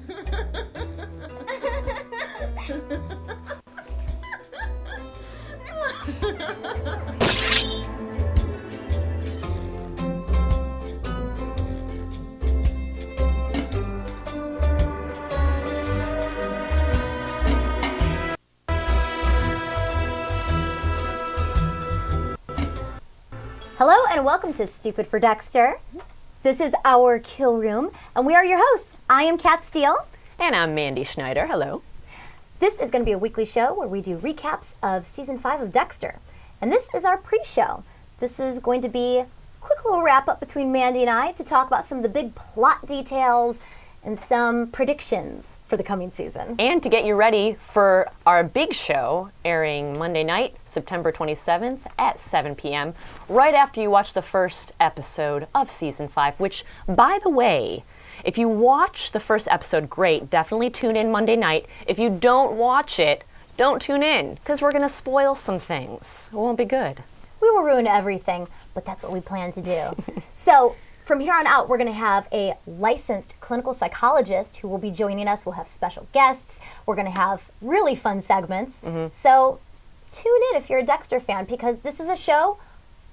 Hello and welcome to Stupid for Dexter. This is our kill room, and we are your hosts. I am Kat Steele. And I'm Mandy Schneider. Hello. This is going to be a weekly show where we do recaps of Season 5 of Dexter. And this is our pre-show. This is going to be a quick little wrap-up between Mandy and I to talk about some of the big plot details and some predictions for the coming season. And to get you ready for our big show airing Monday night, September 27th at 7 p.m., right after you watch the first episode of Season 5, which, by the way, if you watch the first episode, great, definitely tune in Monday night. If you don't watch it, don't tune in, because we're going to spoil some things. It won't be good. We will ruin everything, but that's what we plan to do. So, from here on out, we're going to have a licensed clinical psychologist who will be joining us. We'll have special guests. We're going to have really fun segments. So tune in if you're a Dexter fan, because this is a show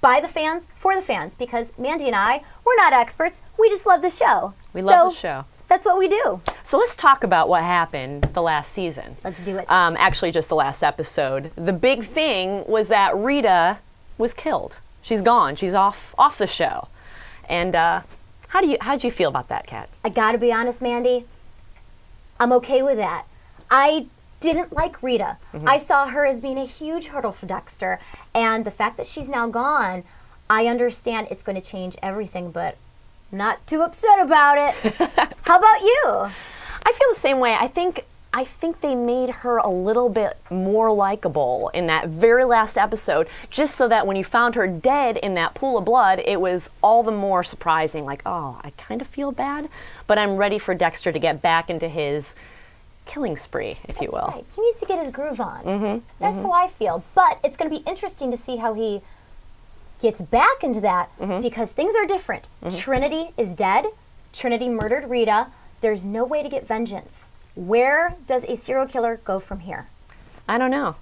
by the fans, for the fans, because Mandy and I, we're not experts. We just love the show. We love the show. That's what we do. So let's talk about what happened the last season. Let's do it. Actually, just the last episode. The big thing was that Rita was killed. She's gone. She's off the show. And how did you feel about that, Kat? I gotta be honest, Mandy, I'm okay with that. I didn't like Rita. I saw her as being a huge hurdle for Dexter, and the fact that she's now gone, I understand it's going to change everything, but not too upset about it. How about you? I feel the same way. I think they made her a little bit more likable in that very last episode, just so that when you found her dead in that pool of blood, it was all the more surprising. Like, oh, I kind of feel bad, but I'm ready for Dexter to get back into his killing spree, if you will. Right. He needs to get his groove on. That's how I feel. But it's going to be interesting to see how he gets back into that, because things are different. Trinity is dead. Trinity murdered Rita. There's no way to get vengeance. Where does a serial killer go from here? I don't know.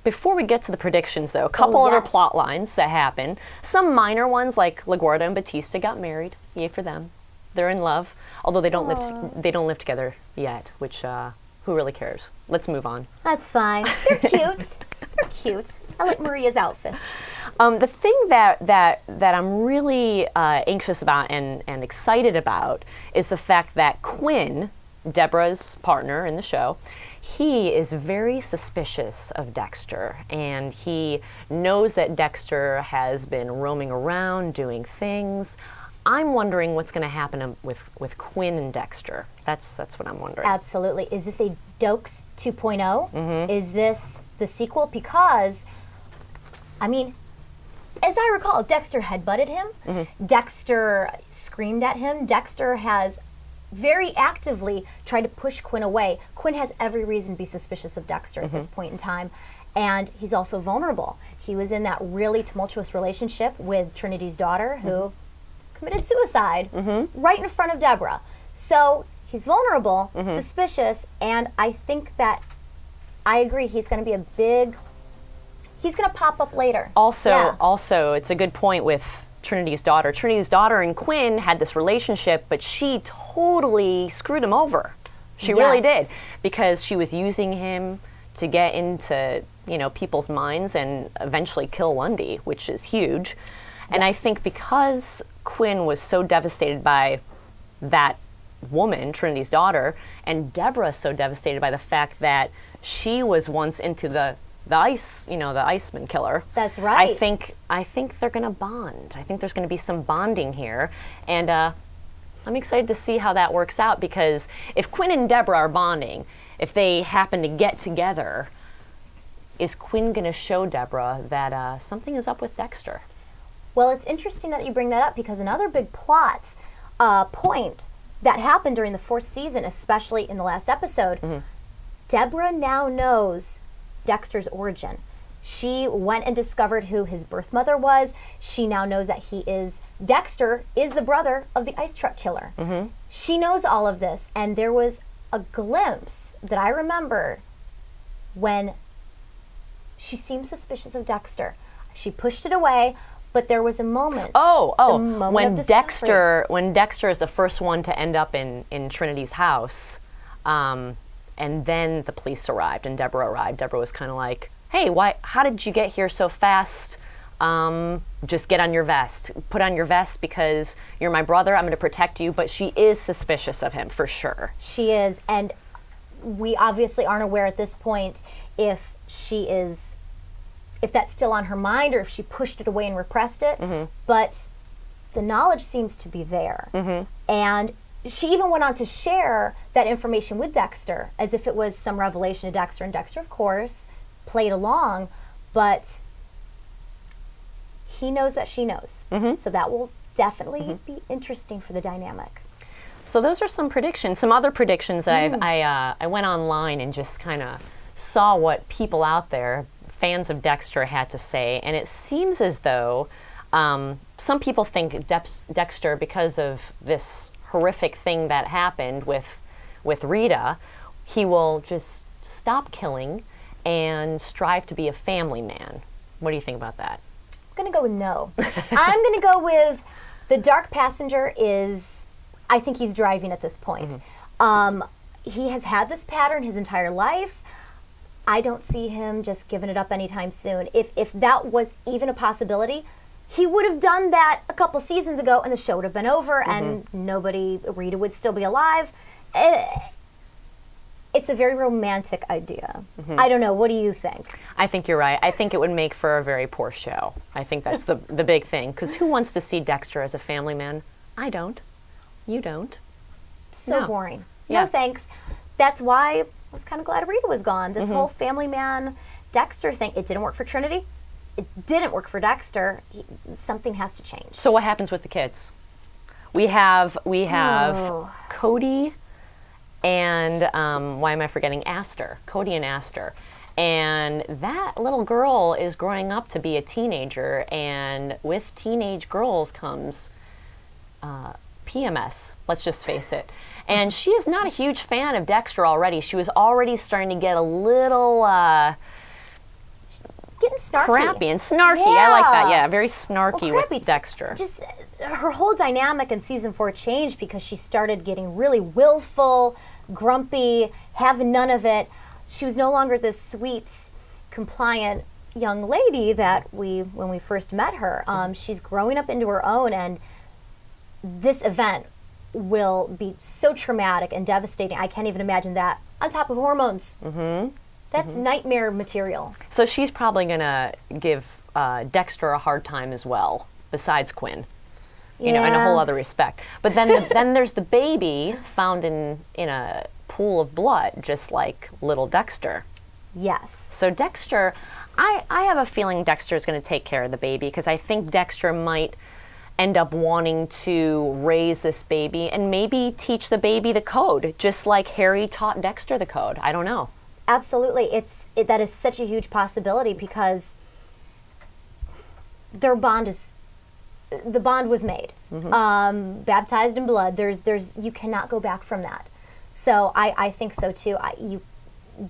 Before we get to the predictions, though, a couple other plot lines that happen. Some minor ones, like LaGuardia and Batista got married. Yay for them. They're in love, although they don't live together yet. Which who really cares? Let's move on. That's fine. They're cute. They're cute. I like Maria's outfit. The thing that I'm really anxious about and excited about is the fact that Quinn, Deborah's partner in the show, he is very suspicious of Dexter, and he knows that Dexter has been roaming around doing things. I'm wondering what's going to happen with Quinn and Dexter. That's what I'm wondering. Absolutely. Is this a Dokes 2.0? Is this the sequel? Because, I mean, as I recall, Dexter headbutted him. Dexter screamed at him. Dexter has very actively tried to push Quinn away. Quinn has every reason to be suspicious of Dexter at this point in time. And he's also vulnerable. He was in that really tumultuous relationship with Trinity's daughter, who committed suicide right in front of Deborah. So he's vulnerable, suspicious, and I think that I agree he's going to be he's going to pop up later. Also, it's a good point with Trinity's daughter. Trinity's daughter and Quinn had this relationship, but she totally screwed him over. She really did, because she was using him to get into, people's minds and eventually kill Lundy, which is huge. And I think because Quinn was so devastated by that woman, Trinity's daughter, and Deborah so devastated by the fact that she was once into the Iceman killer. That's right. I think they're going to bond. I think there's going to be some bonding here, and I'm excited to see how that works out, because if Quinn and Deborah are bonding, if they happen to get together, is Quinn going to show Deborah that something is up with Dexter? Well, it's interesting that you bring that up, because another big plot point that happened during the 4th season, especially in the last episode, Deborah now knows Dexter's origin. She went and discovered who his birth mother was. She now knows that Dexter is the brother of the ice truck killer. She knows all of this, and there was a glimpse that I remember when she seemed suspicious of Dexter. She pushed it away, but there was a moment. When Dexter is the first one to end up in Trinity's house, and then the police arrived and Deborah arrived. Deborah was kind of like, hey, how did you get here so fast? Just get on your vest. Put on your vest because you're my brother. I'm going to protect you. But she is suspicious of him for sure. She is. And we obviously aren't aware at this point if that's still on her mind or if she pushed it away and repressed it. But the knowledge seems to be there. And she even went on to share that information with Dexter as if it was some revelation to Dexter. And Dexter, of course, played along, but he knows that she knows. So that will definitely be interesting for the dynamic. So those are some predictions. Some other predictions that I went online and just kind of saw what people out there, fans of Dexter, had to say, and it seems as though some people think Dexter, because of this horrific thing that happened with Rita, he will just stop killing and strive to be a family man. What do you think about that? I'm going to go with no. I'm going to go with the dark passenger I think he's driving at this point. He has had this pattern his entire life. I don't see him just giving it up anytime soon. If that was even a possibility, he would have done that a couple seasons ago and the show would have been over and Rita would still be alive. It's a very romantic idea. I don't know. What do you think? I think you're right. I think it would make for a very poor show. I think that's the big thing. Because who wants to see Dexter as a family man? I don't. You don't. So boring. No thanks. That's why I was kind of glad Rita was gone. This whole family man Dexter thing, it didn't work for Trinity. It didn't work for Dexter. Something has to change. So what happens with the kids? We have Cody and why am I forgetting Aster? Cody and Aster. And that little girl is growing up to be a teenager, and with teenage girls comes PMS, let's just face it. And she is not a huge fan of Dexter already. She was already starting to get a little getting snarky. Crappy and snarky. I like that. Yeah, very snarky with Dexter. Just her whole dynamic in season 4 changed because she started getting really willful, grumpy, having none of it. She was no longer this sweet, compliant young lady that when we first met her. She's growing up into her own, and this event will be so traumatic and devastating. I can't even imagine that on top of hormones. That's nightmare material. So she's probably going to give Dexter a hard time as well, besides Quinn. You know, in a whole other respect. But then then there's the baby found in a pool of blood, just like little Dexter. Yes. So Dexter, I have a feeling Dexter is going to take care of the baby, because I think Dexter might end up wanting to raise this baby and maybe teach the baby the code, just like Harry taught Dexter the code. I don't know. Absolutely. That is such a huge possibility, because the bond was made, baptized in blood. You cannot go back from that. So I think so too.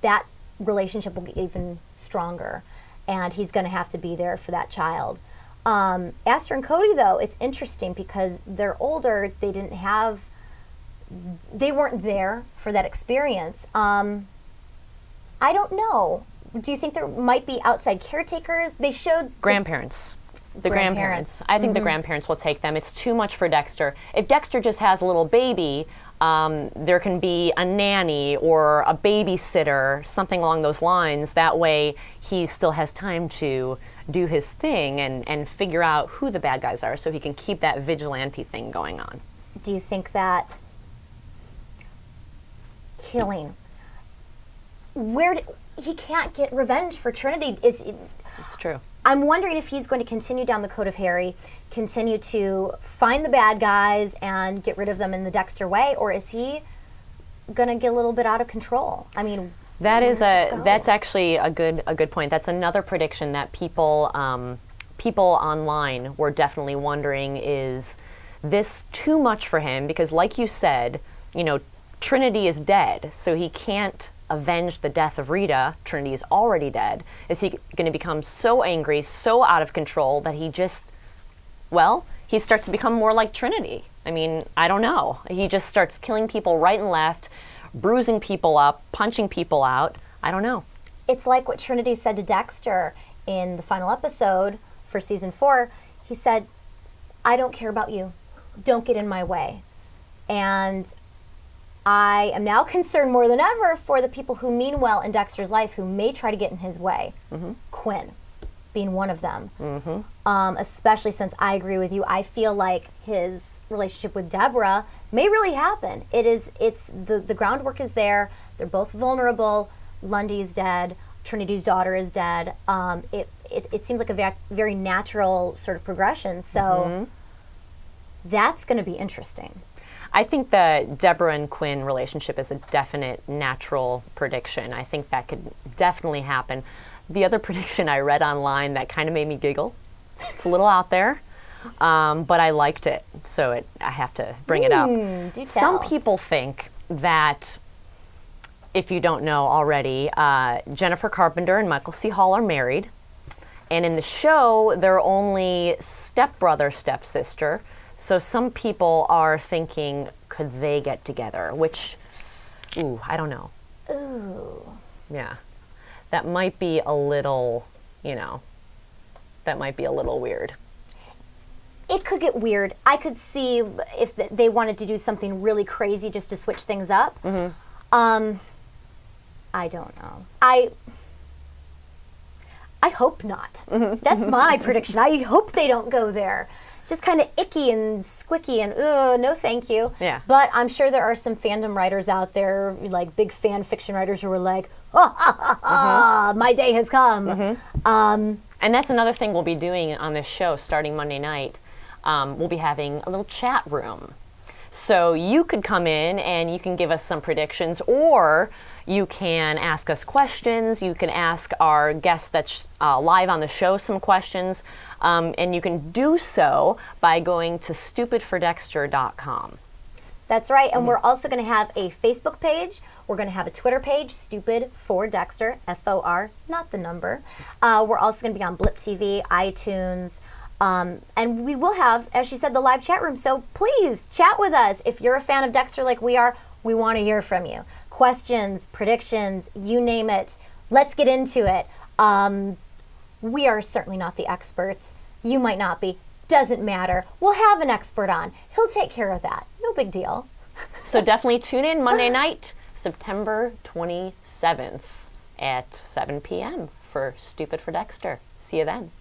That relationship will be even stronger, and he's going to have to be there for that child. Aster and Cody, though, it's interesting because they're older. They weren't there for that experience. I don't know. Do you think there might be outside caretakers? They showed grandparents. The grandparents. I think the grandparents will take them. It's too much for Dexter. If Dexter just has a little baby, there can be a nanny or a babysitter, something along those lines. That way he still has time to do his thing and figure out who the bad guys are, so he can keep that vigilante thing going on. Do you think that killing, he can't get revenge for Trinity? It's true. I'm wondering if he's going to continue down the code of Harry, continue to find the bad guys and get rid of them in the Dexter way, or is he going to get a little bit out of control? I mean, That's actually a good point. That's another prediction that people online were definitely wondering, is this too much for him? Because like you said, Trinity is dead, so he can't avenge the death of Rita. Trinity is already dead. Is he going to become so angry, so out of control that he starts to become more like Trinity? I mean, I don't know. He just starts killing people right and left, bruising people up, punching people out. I don't know. It's like what Trinity said to Dexter in the final episode for season 4. He said, I don't care about you. Don't get in my way. And I am now concerned more than ever for the people who mean well in Dexter's life who may try to get in his way. Quinn being one of them. Especially since I agree with you. I feel like his relationship with Deborah may really happen. The groundwork is there. They're both vulnerable. Lundy's dead. Trinity's daughter is dead. It seems like a very natural sort of progression. So that's going to be interesting. I think the Deborah and Quinn relationship is a definite natural prediction. I think that could definitely happen. The other prediction I read online that kind of made me giggle, it's a little out there, but I liked it, so I have to bring it up. Do tell. Some people think that, if you don't know already, Jennifer Carpenter and Michael C. Hall are married, and in the show, they're only stepbrother, stepsister. So some people are thinking, could they get together? Which, I don't know. Yeah. That might be a little, that might be a little weird. It could get weird. I could see if they wanted to do something really crazy just to switch things up. I don't know. I hope not. That's my prediction. I hope they don't go there. It's just kind of icky and squicky and no thank you. Yeah. But I'm sure there are some fandom writers out there, like big fan fiction writers, who are like, my day has come. And that's another thing we'll be doing on this show starting Monday night. We'll be having a little chat room. So you could come in and you can give us some predictions, or you can ask us questions. You can ask our guests that's live on the show some questions. And you can do so by going to stupidfordexter.com. That's right. And we're also going to have a Facebook page. We're going to have a Twitter page, Stupid for Dexter, FOR, not the number. We're also going to be on Blip TV, iTunes. And we will have, as she said, the live chat room. So please chat with us. If you're a fan of Dexter like we are, we want to hear from you. Questions, predictions, you name it. Let's get into it. We are certainly not the experts. You might not be. Doesn't matter. We'll have an expert on. He'll take care of that. No big deal. So definitely tune in Monday night, September 27th at 7 p.m. for Stupid for Dexter. See you then.